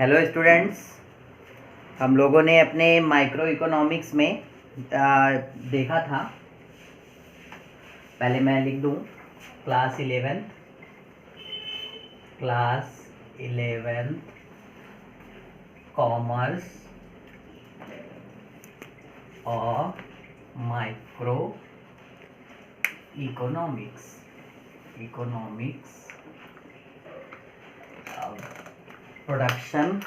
Hello students, हम लोगों ने अपने माइक्रो इकोनॉमिक्स में देखा था। पहले मैं लिख दूं क्लास 11 कॉमर्स और micro economics production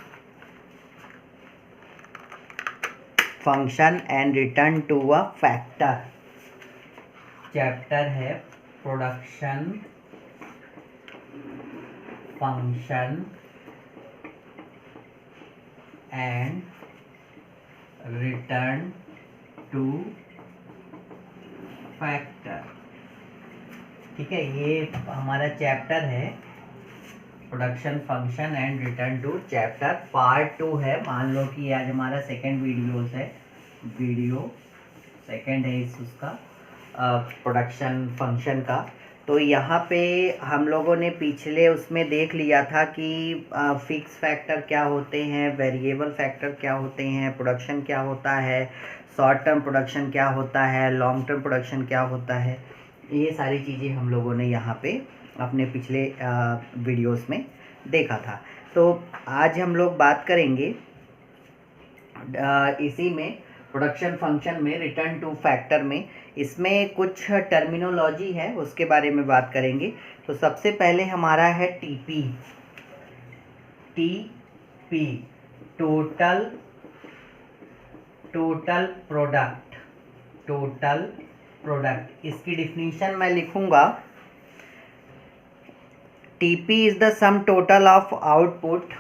function and return to a factor. Chapter है production function and return to factor. ठीक है, ये हमारा चैप्टर है production function and return to chapter part 2 है। मान लो कि आज हमारा सेकंड वीडियो सेकंड है उसका प्रोडक्शन फंक्शन का। तो यहाँ पे हम लोगों ने पिछले उसमें देख लिया था कि फिक्स फैक्टर क्या होते हैं, वेरिएबल फैक्टर क्या होते हैं, प्रोडक्शन क्या होता है, शॉर्ट टर्म प्रोडक्शन क्या होता है, लॉन्ग टर्म प्रोडक्शन क्या होता है। ये सारी चीज़ें हम लोगों ने यहाँ पे अपने पिछले वीडियोस में देखा था। तो आज हम लोग बात करेंगे इसी में प्रोडक्शन फंक्शन में रिटर्न टू फैक्टर में। इसमें कुछ टर्मिनोलॉजी है, उसके बारे में बात करेंगे। तो सबसे पहले हमारा है टीपी टोटल प्रोडक्ट। इसकी डिफिनीशन मैं लिखूंगा, TP is the sum total of output.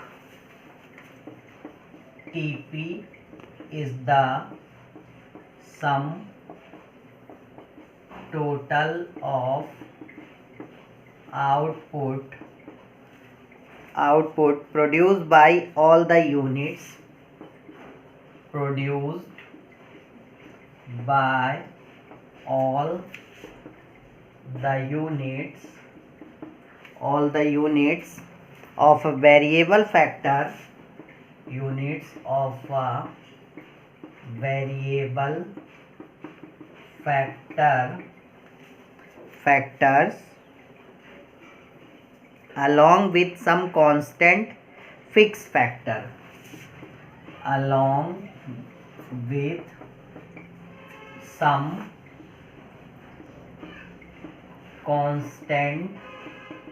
TP is the sum total of output produced by all the units of a variable factor factors along with some constant fixed factor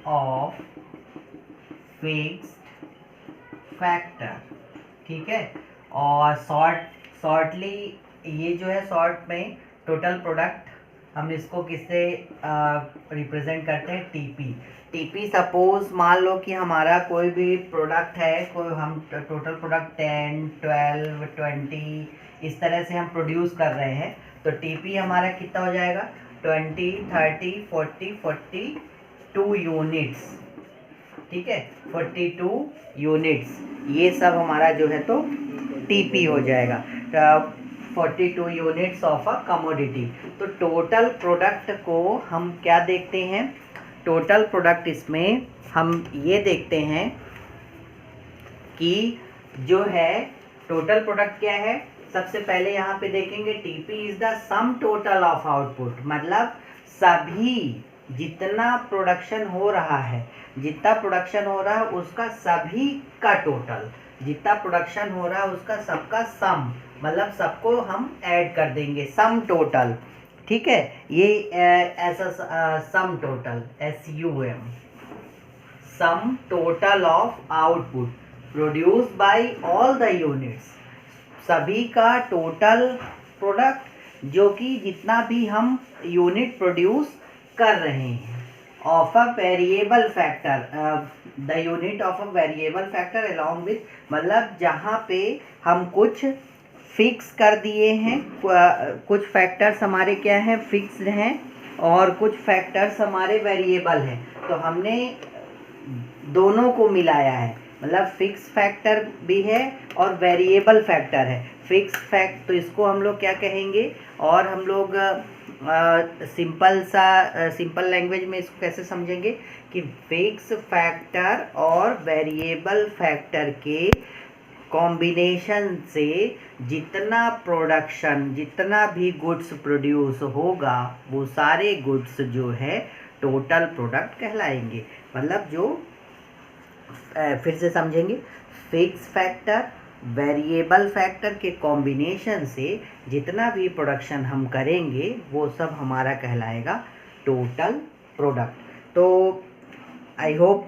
of fixed factor. ठीक है, और shortly ये जो है short में total product, हम इसको किससे रिप्रेजेंट करते हैं, टीपी। सपोज मान लो कि हमारा कोई भी प्रोडक्ट है, कोई हम टोटल प्रोडक्ट 10, 12, 20 इस तरह से हम प्रोड्यूस कर रहे हैं, तो टीपी हमारा कितना हो जाएगा, 20, 30, 40, 42 यूनिट्स। ठीक है, 42 यूनिट्स, ये सब हमारा जो है तो टीपी हो जाएगा। 42 यूनिट्स ऑफ अ कमोडिटी। तो टोटल प्रोडक्ट को हम क्या देखते हैं, टोटल प्रोडक्ट इसमें हम ये देखते हैं कि जो है टोटल प्रोडक्ट क्या है। सबसे पहले यहाँ पे देखेंगे TP is the sum total of output, मतलब सभी जितना प्रोडक्शन हो रहा है, जितना प्रोडक्शन हो रहा है उसका सभी का टोटल, जितना प्रोडक्शन हो रहा है उसका सबका सम, मतलब सबको हम ऐड कर देंगे, सम टोटल। ठीक है, ये ऐसा sum total SUM, sum total of output produced by all the units, सभी का टोटल प्रोडक्ट जो कि जितना भी हम यूनिट प्रोड्यूस कर रहे हैं, of a variable factor, the unit of a variable factor along with, मतलब जहाँ पे हम कुछ फिक्स कर दिए हैं, कुछ फैक्टर्स हमारे क्या हैं, फिक्स्ड हैं, और कुछ फैक्टर्स हमारे वेरिएबल हैं। तो हमने दोनों को मिलाया है, मतलब फिक्स फैक्टर भी है और वेरिएबल फैक्टर है। फिक्स फैक्ट तो इसको हम लोग क्या कहेंगे, और हम लोग सिंपल लैंग्वेज में इसको कैसे समझेंगे कि फिक्स फैक्टर और वेरिएबल फैक्टर के कॉम्बिनेशन से जितना भी गुड्स प्रोड्यूस होगा वो सारे गुड्स जो है टोटल प्रोडक्ट कहलाएंगे। मतलब जो फिर से समझेंगे, फिक्स फैक्टर वेरिएबल फैक्टर के कॉम्बिनेशन से जितना भी प्रोडक्शन हम करेंगे वो सब हमारा कहलाएगा टोटल प्रोडक्ट। तो आई होप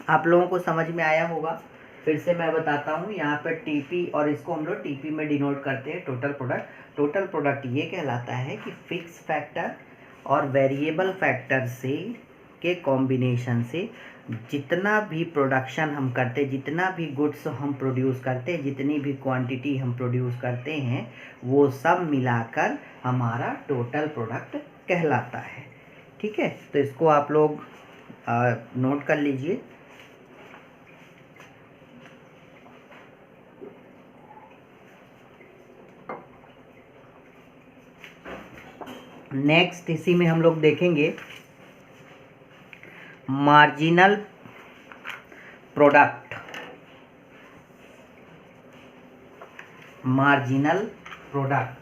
आप लोगों को समझ में आया होगा। फिर से मैं बताता हूँ, यहाँ पर टीपी और इसको हम लोग टीपी में डिनोट करते हैं टोटल प्रोडक्ट। टोटल प्रोडक्ट ये कहलाता है कि फिक्स फैक्टर और वेरिएबल फैक्टर से के कॉम्बिनेशन से जितना भी प्रोडक्शन हम करते, जितना भी गुड्स हम प्रोड्यूस करते हैं, जितनी भी क्वांटिटी हम प्रोड्यूस करते हैं वो सब मिलाकर हमारा टोटल प्रोडक्ट कहलाता है। ठीक है, तो इसको आप लोग नोट कर लीजिए। नेक्स्ट इसी में हम लोग देखेंगे मार्जिनल प्रोडक्ट। मार्जिनल प्रोडक्ट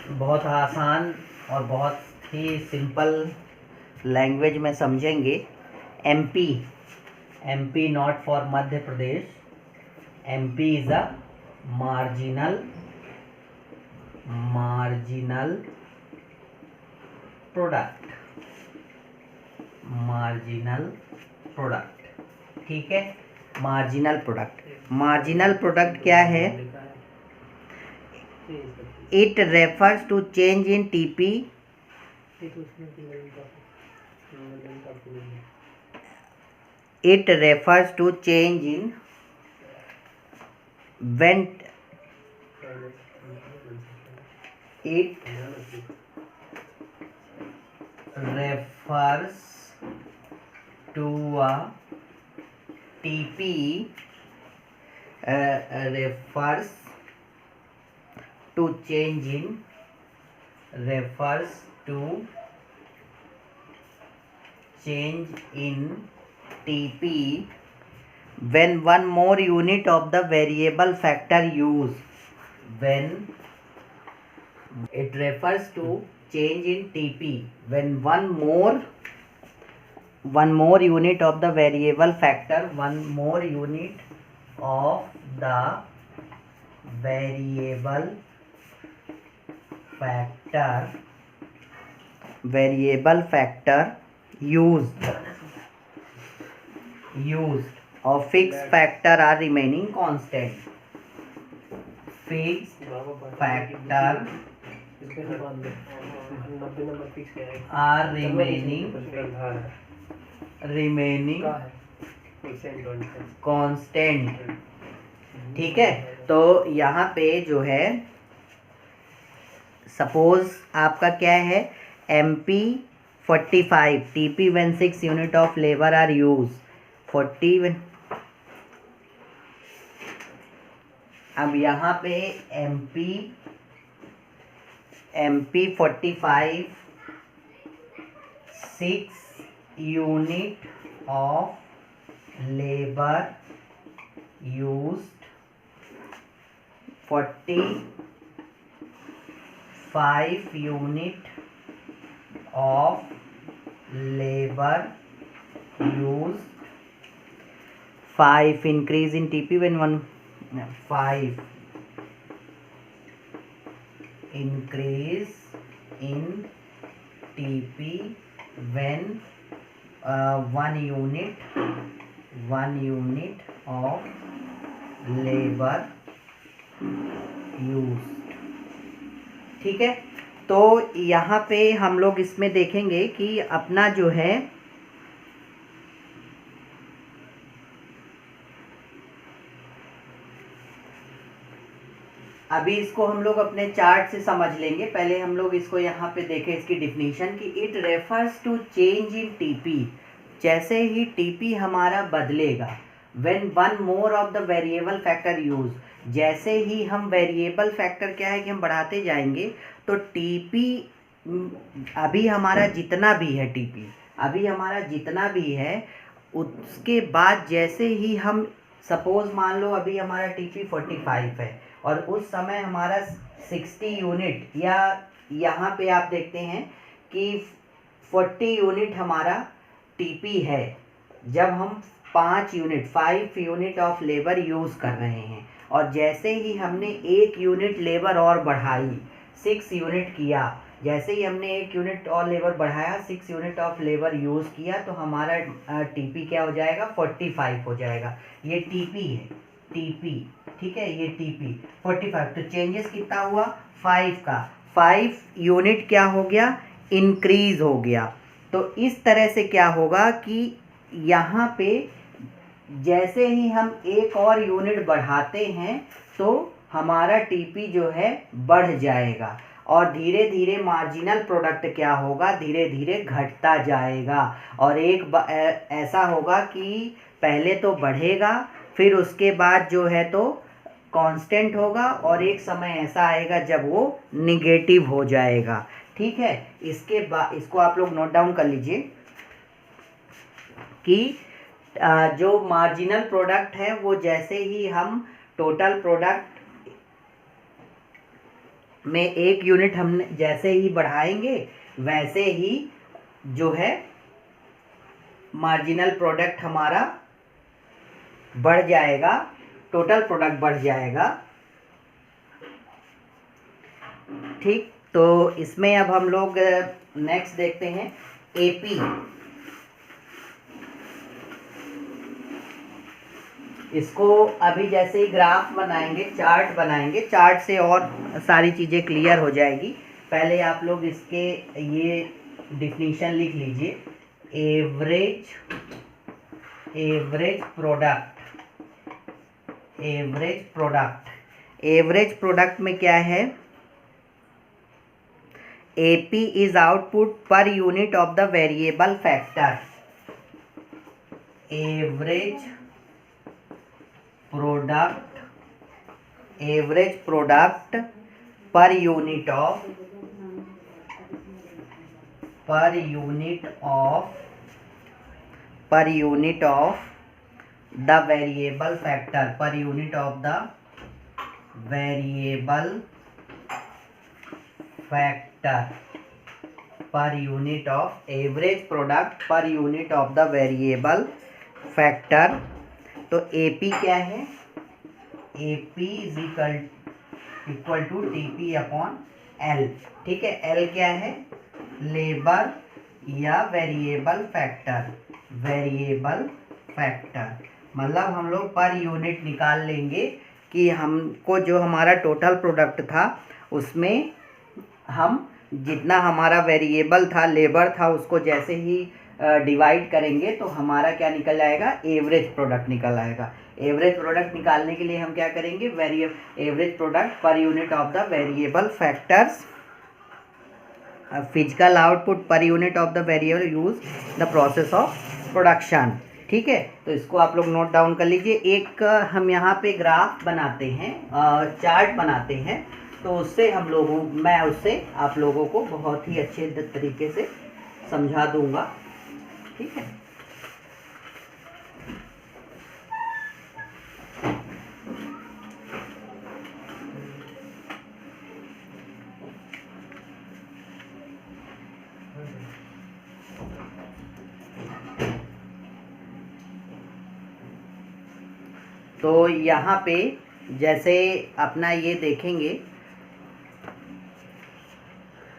बहुत आसान और बहुत ही सिंपल लैंग्वेज में समझेंगे। MP, MP not for Madhya Pradesh, MP is a marginal product. Marginal product, ठीक है। मार्जिनल प्रोडक्ट क्या है? It refers to change in TP when it refers to a TP refers to change in TP when one more unit of the variable factor used. When it refers to change in TP when one more unit of the variable factor, one more unit of the variable factor used or fixed factor are remaining constant. Fixed factor are remaining constant। ठीक है, तो यहाँ पे जो है suppose आपका क्या है, MP 45 TP when 6 unit of labor are used 40। अब यहाँ पे MP 45 6 unit of labor used 45 unit of labor used 5 increase in TP when 5 increase in TP when 1 unit of labor used। ठीक है, तो यहाँ पे हम लोग इसमें देखेंगे कि अपना जो है अभी इसको हम लोग अपने चार्ट से समझ लेंगे। पहले हम लोग इसको यहाँ पे देखें इसकी डिफिनीशन कि it refers to change in TP. जैसे ही टीपी हमारा बदलेगा, when one more of the variable factor use, जैसे ही हम वेरिएबल फैक्टर क्या है कि हम बढ़ाते जाएंगे तो टीपी अभी हमारा जितना भी है, टीपी अभी हमारा जितना भी है, उसके बाद जैसे ही हम सपोज मान लो अभी हमारा टीपी 45 है और उस समय हमारा 60 यूनिट, या यहाँ पे आप देखते हैं कि 40 यूनिट हमारा टीपी है, जब हम 5 यूनिट ऑफ लेबर यूज़ कर रहे हैं, और जैसे ही हमने 1 यूनिट लेबर और बढ़ाई, 6 यूनिट किया, जैसे ही हमने 1 यूनिट और लेबर बढ़ाया, 6 यूनिट ऑफ लेबर यूज़ किया, तो हमारा टीपी क्या हो जाएगा, 45 हो जाएगा। ये टीपी है, टीपी, ठीक है, ये टीपी 45। तो चेंजेस कितना हुआ, 5 का, 5 यूनिट क्या हो गया, इंक्रीज हो गया। तो इस तरह से क्या होगा कि यहाँ पे जैसे ही हम एक और यूनिट बढ़ाते हैं तो हमारा टीपी जो है बढ़ जाएगा, और धीरे धीरे मार्जिनल प्रोडक्ट क्या होगा, धीरे धीरे घटता जाएगा। और ऐसा होगा कि पहले तो बढ़ेगा, फिर उसके बाद जो है तो कांस्टेंट होगा, और एक समय ऐसा आएगा जब वो निगेटिव हो जाएगा। ठीक है, इसके बाद इसको आप लोग नोट डाउन कर लीजिए कि जो मार्जिनल प्रोडक्ट है वो जैसे ही हम टोटल प्रोडक्ट में 1 यूनिट हम जैसे ही बढ़ाएंगे, वैसे ही जो है मार्जिनल प्रोडक्ट हमारा बढ़ जाएगा, टोटल प्रोडक्ट बढ़ जाएगा। ठीक, तो इसमें अब हम लोग नेक्स्ट देखते हैं एपी। इसको अभी जैसे ही ग्राफ बनाएंगे, चार्ट बनाएंगे, चार्ट से और सारी चीज़ें क्लियर हो जाएगी। पहले आप लोग इसके ये डिफिनीशन लिख लीजिए, एवरेज प्रोडक्ट, एवरेज प्रोडक्ट में क्या है, AP is output per unit of the variable factor. Average product per unit of the variable factor, per unit of the variable factor, per unit of average product per unit of the variable factor. तो AP क्या है, AP is equal to TP upon L. ठीक है, L क्या है, labour या variable factor, मतलब हम लोग पर यूनिट निकाल लेंगे कि हमको जो हमारा टोटल प्रोडक्ट था उसमें हम जितना हमारा वेरिएबल था, लेबर था, उसको जैसे ही डिवाइड करेंगे तो हमारा क्या निकल आएगा, एवरेज प्रोडक्ट निकल आएगा। एवरेज प्रोडक्ट निकालने के लिए हम क्या करेंगे, average product per unit of the variable factors, physical output per unit of the variable use the process of production. ठीक है, तो इसको आप लोग नोट डाउन कर लीजिए। एक हम यहाँ पे ग्राफ बनाते हैं, चार्ट बनाते हैं, तो उससे मैं उससे आप लोगों को बहुत ही अच्छे तरीके से समझा दूंगा। ठीक है, तो यहाँ पे जैसे अपना ये देखेंगे,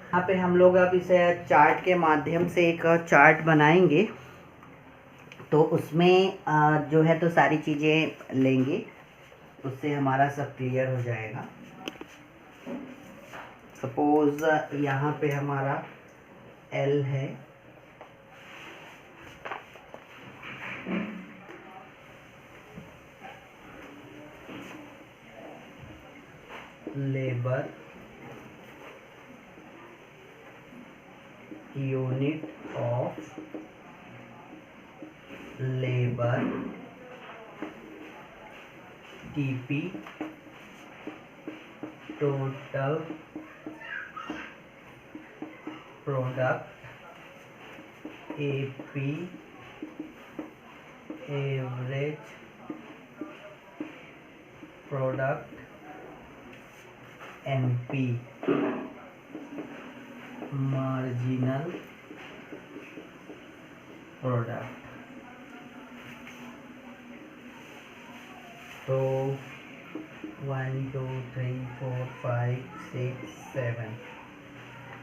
यहाँ पे हम लोग अब इसे चार्ट के माध्यम से एक चार्ट बनाएंगे, तो उसमें जो है तो सारी चीज़ें लेंगे, उससे हमारा सब क्लियर हो जाएगा। सपोज यहाँ पे हमारा एल है, labour unit of labour TP total product AP average product MP marginal product. तो 1 2 3 4 5 6 7,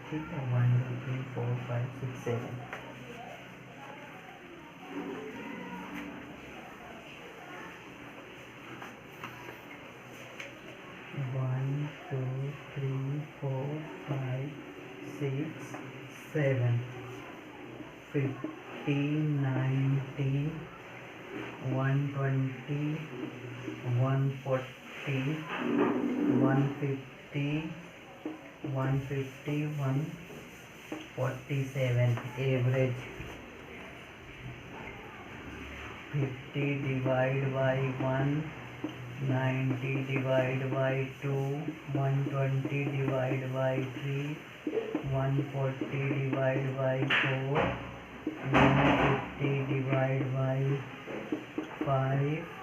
ठीक है, 1 2 3 4 5 6 7। 1 2 3 4 5 6 7 50 90 120 140 150 150 147 average 50 divide by 1 90 divide by 2 120 divide by 3 140 divide by 4 150 divide by 5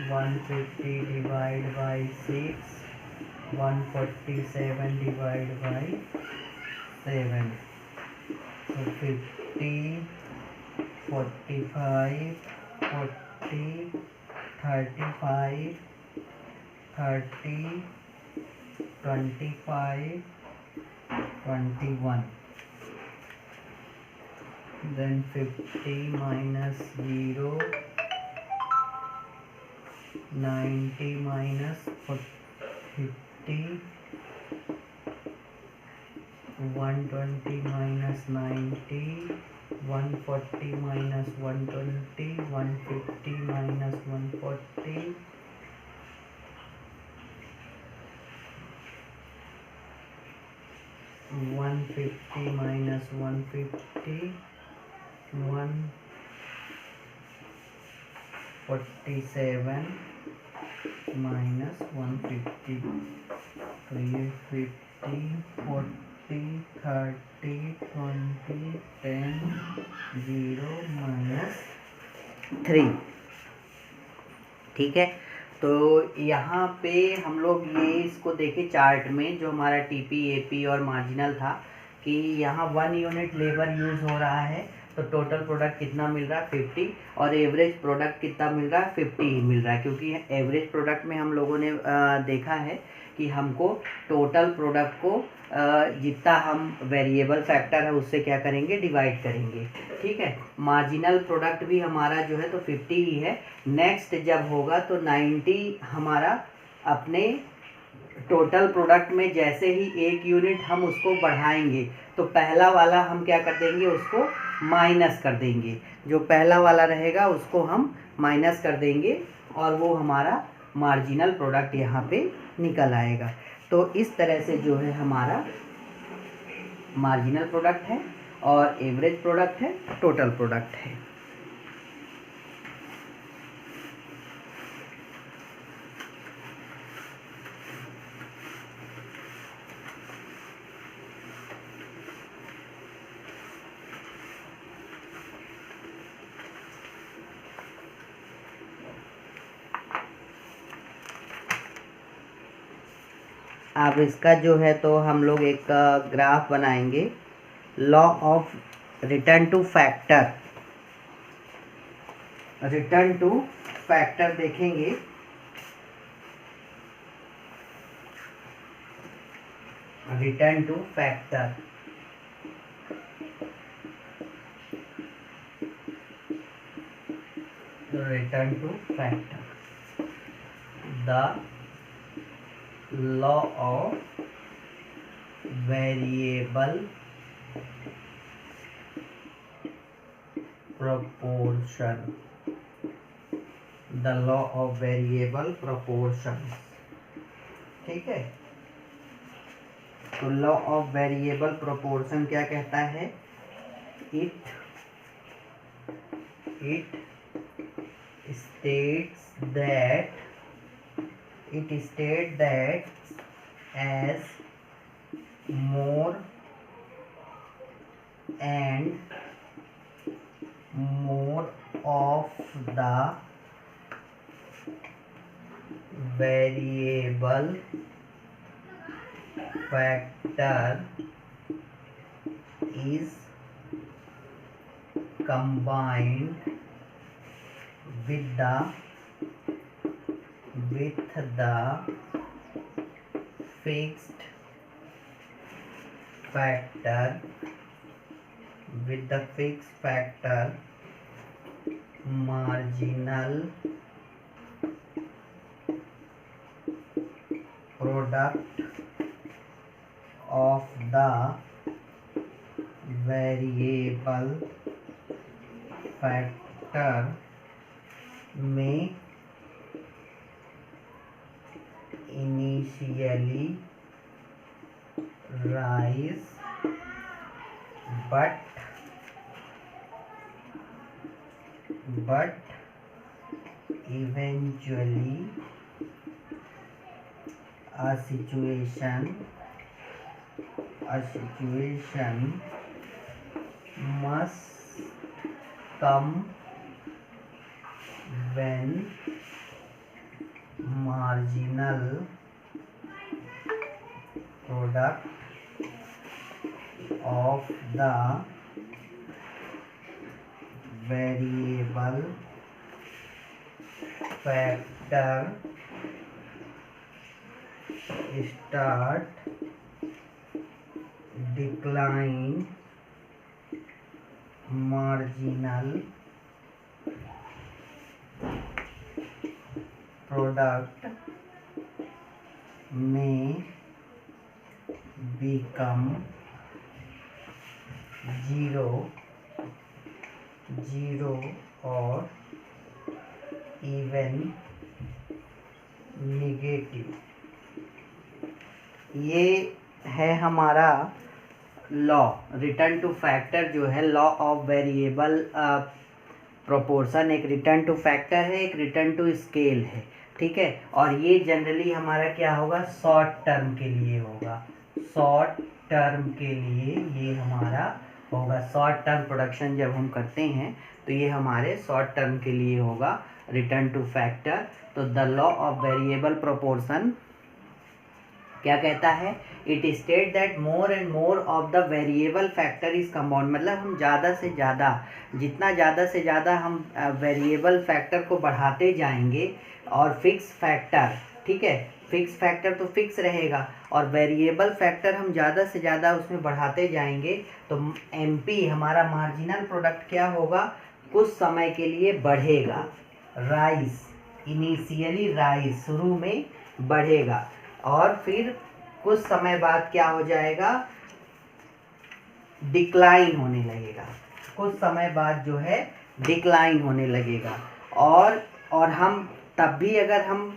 150 divide by 6 147 divide by 7। तो 50 45 40 35 30 25 21। then 50 minus 0 90 minus 50 120 minus 90 140 minus 120 150 minus 140 150 minus 150 147 minus 150। तो ये 50 40 30 20 10 0 minus 3, ठीक है। तो यहाँ पे हम लोग ये इसको देखें चार्ट में, जो हमारा टीपी एपी और मार्जिनल था, कि यहाँ 1 यूनिट लेबर यूज़ हो रहा है, तो टोटल प्रोडक्ट कितना मिल रहा है 50, और एवरेज प्रोडक्ट कितना मिल रहा है 50 ही मिल रहा है, क्योंकि एवरेज प्रोडक्ट में हम लोगों ने देखा है कि हमको टोटल प्रोडक्ट को जितना हम वेरिएबल फैक्टर है उससे क्या करेंगे, डिवाइड करेंगे, ठीक है। मार्जिनल प्रोडक्ट भी हमारा जो है तो 50 ही है। नेक्स्ट जब होगा तो 90 हमारा अपने टोटल प्रोडक्ट में जैसे ही 1 यूनिट हम उसको बढ़ाएंगे तो पहला वाला हम क्या कर देंगे, उसको माइनस कर देंगे। जो पहला वाला रहेगा उसको हम माइनस कर देंगे और वो हमारा मार्जिनल प्रोडक्ट यहाँ पे निकल आएगा। तो इस तरह से जो है हमारा मार्जिनल प्रोडक्ट है और एवरेज प्रोडक्ट है, टोटल प्रोडक्ट है। अब इसका जो है तो हम लोग एक ग्राफ बनाएंगे, law of return to factor. Return to factor देखेंगे, return to factor, return to factor, the law of variable proportion, the law of variable proportion, ठीक है। तो लॉ ऑफ वेरिएबल प्रोपोर्शन क्या कहता है, it states that it states that as more and more of the variable factor is combined with the fixed factor marginal product of the variable factor may initially rise but eventually a situation must come when marginal product of the variable factor start decline. Marginal product may become zero or even negative. ये है हमारा law. Return to factor जो है law of variable proportion, एक return to factor है, एक return to scale है, ठीक है। और ये जनरली हमारा क्या होगा, शॉर्ट टर्म के लिए होगा। शॉर्ट टर्म के लिए ये हमारा होगा, शॉर्ट टर्म प्रोडक्शन जब हम करते हैं तो ये हमारे शॉर्ट टर्म के लिए होगा रिटर्न टू फैक्टर। तो the law of variable proportion क्या कहता है, it state that more and more of the variable factor is compound, मतलब हम ज़्यादा से ज़्यादा, जितना ज़्यादा से ज़्यादा हम वेरिएबल फैक्टर को बढ़ाते जाएंगे और फिक्स फैक्टर, ठीक है, फिक्स फैक्टर तो फिक्स रहेगा और वेरिएबल फैक्टर हम ज़्यादा से ज़्यादा उसमें बढ़ाते जाएंगे तो एमपी हमारा मार्जिनल प्रोडक्ट क्या होगा, कुछ समय के लिए बढ़ेगा, राइज, इनिशियली राइज, शुरू में बढ़ेगा और फिर कुछ समय बाद क्या हो जाएगा, डिक्लाइन होने लगेगा, कुछ समय बाद जो है डिक्लाइन होने लगेगा। और हम तब भी अगर हम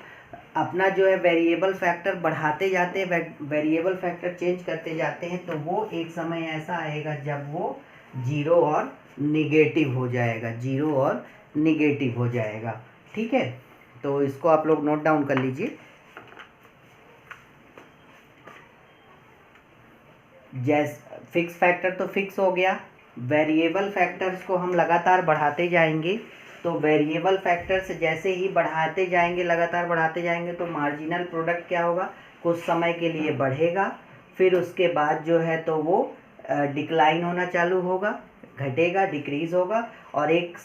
अपना जो है वेरिएबल फैक्टर बढ़ाते जाते हैं, वेरिएबल फैक्टर चेंज करते जाते हैं, तो वो एक समय ऐसा आएगा जब वो जीरो और निगेटिव हो जाएगा, जीरो और निगेटिव हो जाएगा, ठीक है। तो इसको आप लोग नोट डाउन कर लीजिए। जैसे फिक्स फैक्टर तो फिक्स हो गया, वेरिएबल फैक्टर्स को हम लगातार बढ़ाते जाएंगे, तो वेरिएबल फैक्टर्स जैसे ही बढ़ाते जाएंगे, लगातार बढ़ाते जाएंगे, तो मार्जिनल प्रोडक्ट क्या होगा, कुछ समय के लिए बढ़ेगा, फिर उसके बाद जो है तो वो डिक्लाइन होना चालू होगा, घटेगा, डिक्रीज होगा और एक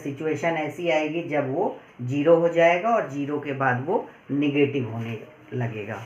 सिचुएशन ऐसी आएगी जब वो जीरो हो जाएगा और जीरो के बाद वो निगेटिव होने लगेगा।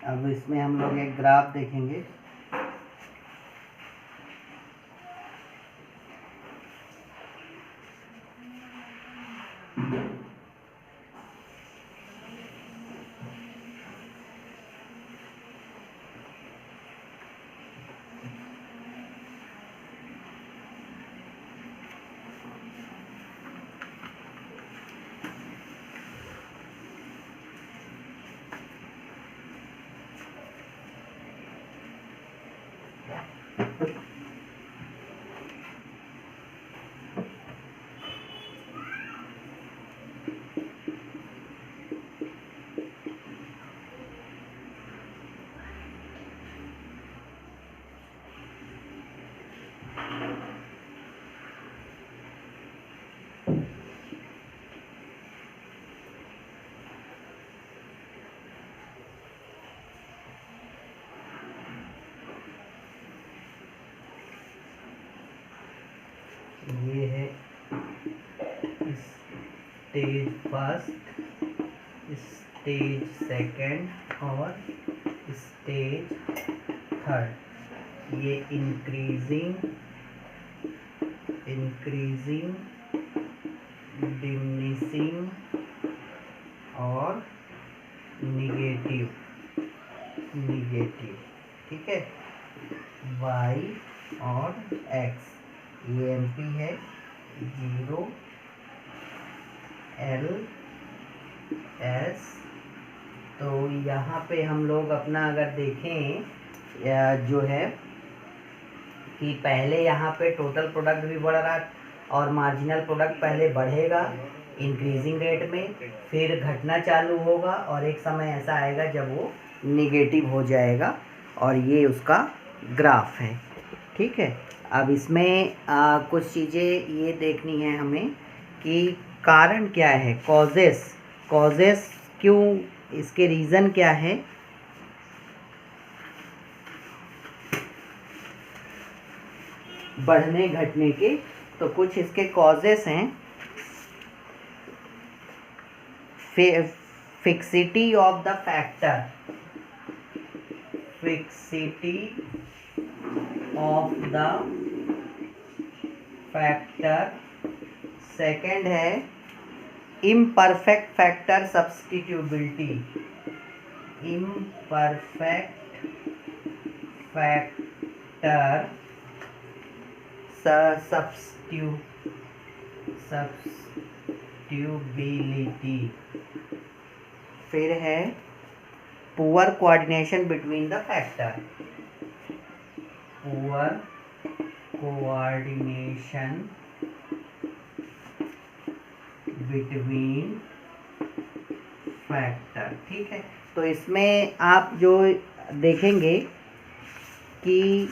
अब इसमें हम लोग एक ग्राफ देखेंगे। ये है स्टेज फर्स्ट, स्टेज सेकंड और स्टेज थर्ड। ये इंक्रीजिंग, डिमिनिशिंग और निगेटिव। ठीक है, y और x। ये एमपी है 0 L S। तो यहाँ पे हम लोग अपना अगर देखें जो है कि पहले यहाँ पे टोटल प्रोडक्ट भी बढ़ रहा और मार्जिनल प्रोडक्ट पहले बढ़ेगा इंक्रीजिंग रेट में, फिर घटना चालू होगा और एक समय ऐसा आएगा जब वो निगेटिव हो जाएगा, और ये उसका ग्राफ है। ठीक है, अब इसमें कुछ चीज़ें ये देखनी है हमें कि कारण क्या है, कॉजेस क्यों, इसके रीज़न क्या है। बढ़ने घटने के तो कुछ इसके कॉजेस हैं। Fixity of the factor, second है इम्परफेक्ट फैक्टर सब्स्टिट्यूबिलिटी, सब्स्टिट्यूबिलिटी। फिर है poor coordination between the factor, between factor. ठीक है, तो इसमें आप जो देखेंगे कि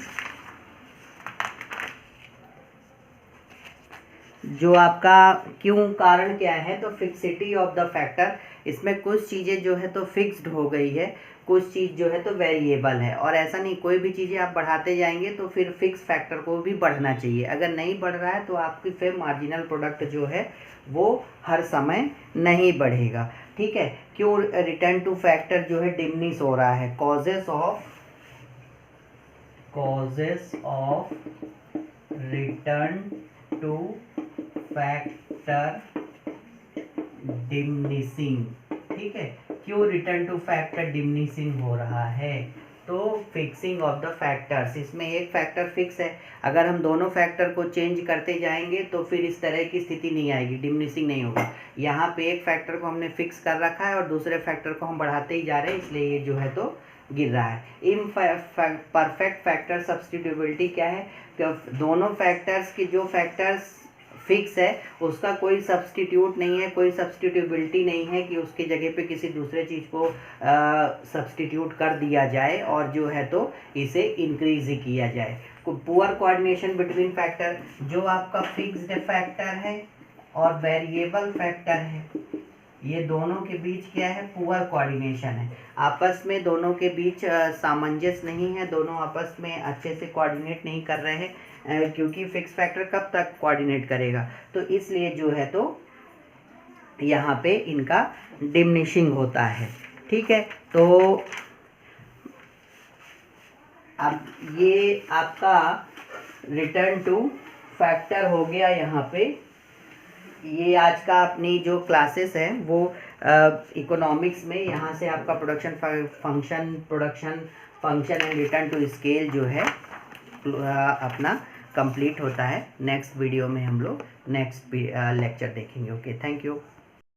जो आपका क्यों कारण क्या है, तो फिक्सिटी ऑफ द फैक्टर, इसमें कुछ चीज़ें जो है तो फिक्स्ड हो गई है, कुछ चीज़ जो है तो वेरिएबल है। और ऐसा नहीं, कोई भी चीज़ें आप बढ़ाते जाएंगे तो फिर फिक्स फैक्टर को भी बढ़ना चाहिए। अगर नहीं बढ़ रहा है तो आपकी फिर मार्जिनल प्रोडक्ट जो है वो हर समय नहीं बढ़ेगा। ठीक है, क्यों रिटर्न टू फैक्टर जो है डिमिनिश हो रहा है, causes of return to factor diminishing. ठीक है, क्यों रिटर्न टू फैक्टर डिमिनिशिंग हो रहा है, तो फिक्सिंग ऑफ द फैक्टर्स। इसमें एक फैक्टर फिक्स है, अगर हम दोनों फैक्टर को चेंज करते जाएंगे तो फिर इस तरह की स्थिति नहीं आएगी, डिमिनिशिंग नहीं होगा। यहाँ पे एक फैक्टर को हमने फिक्स कर रखा है और दूसरे फैक्टर को हम बढ़ाते ही जा रहे हैं, इसलिए ये जो है तो गिर रहा है। परफेक्ट फैक्टर सब्स्टिट्यूबिलिटी क्या है, कि दोनों फैक्टर्स की जो फैक्टर्स फिक्स है उसका कोई सब्स्टिट्यूट नहीं है, कोई सब्स्टिट्यूबिलिटी नहीं है कि उसके जगह पे किसी दूसरे चीज़ को सब्स्टिट्यूट कर दिया जाए और जो है तो इसे इंक्रीज ही किया जाए। पुअर कोऑर्डिनेशन बिटवीन फैक्टर, जो आपका फिक्स्ड फैक्टर है और वेरिएबल फैक्टर है, ये दोनों के बीच क्या है, पुअर कोऑर्डिनेशन है। आपस में दोनों के बीच सामंजस्य नहीं है, दोनों आपस में अच्छे से कोऑर्डिनेट नहीं कर रहे हैं, क्योंकि फिक्स फैक्टर कब तक कोऑर्डिनेट करेगा। तो इसलिए जो है तो यहाँ पे इनका डिमिनिशिंग होता है। ठीक है, तो अब ये आपका रिटर्न टू फैक्टर हो गया। यहाँ पे ये आज का अपनी जो क्लासेस है वो इकोनॉमिक्स में, यहाँ से आपका production function and return to scale जो है अपना कंप्लीट होता है। नेक्स्ट वीडियो में हम लोग नेक्स्ट लेक्चर देखेंगे। Okay, thank you.